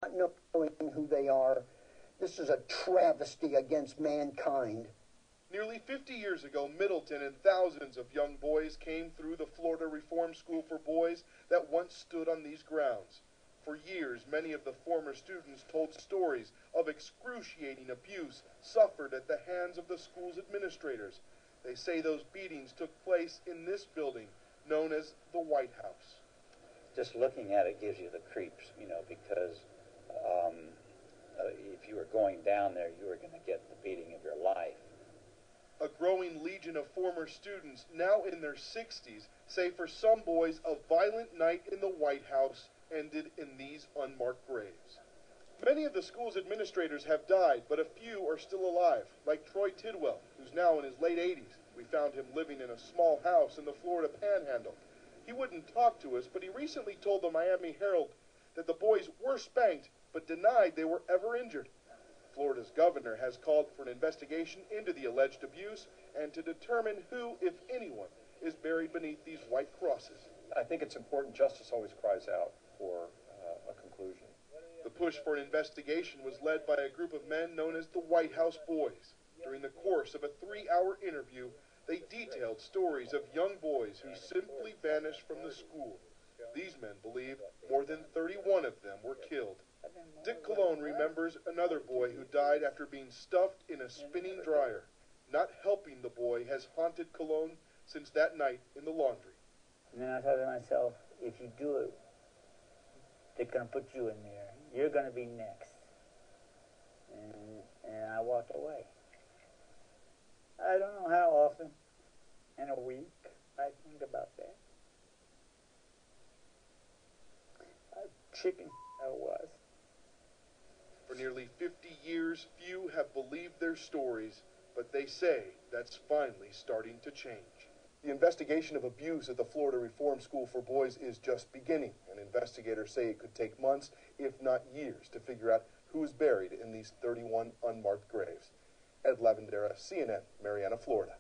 not knowing who they are. This is a travesty against mankind. Nearly 50 years ago, Middleton and thousands of young boys came through the Florida Reform School for Boys that once stood on these grounds. For years, many of the former students told stories of excruciating abuse suffered at the hands of the school's administrators. They say those beatings took place in this building, known as the White House. Just looking at it gives you the creeps, because if you were going down there, you were going to get the beating of your life. A growing legion of former students, now in their 60s, say for some boys a violent night in the White House ended in these unmarked graves. Many of the school's administrators have died, but a few are still alive, like Troy Tidwell, who's now in his late 80s. We found him living in a small house in the Florida Panhandle. He wouldn't talk to us, but he recently told the Miami Herald that the boys were spanked, but denied they were ever injured. Florida's governor has called for an investigation into the alleged abuse and to determine who, if anyone, is buried beneath these white crosses. I think it's important. Justice always cries out for a conclusion. The push for an investigation was led by a group of men known as the White House Boys. During the course of a 3-hour interview, they detailed stories of young boys who simply vanished from the school. These men believe more than 31 of them were killed. Dick Colon remembers another boy who died after being stuffed in a spinning dryer. Not helping the boy has haunted Colon since that night in the laundry. And then I thought to myself, if you do it, they're going to put you in there. You're going to be next. And I walked away. I don't know how often in a week I think about that. Chicken I was. For nearly 50 years, few have believed their stories, but they say that's finally starting to change. The investigation of abuse at the Florida Reform School for Boys is just beginning, and investigators say it could take months, if not years, to figure out who is buried in these 31 unmarked graves. Ed Lavendera, CNN, Marianna, Florida.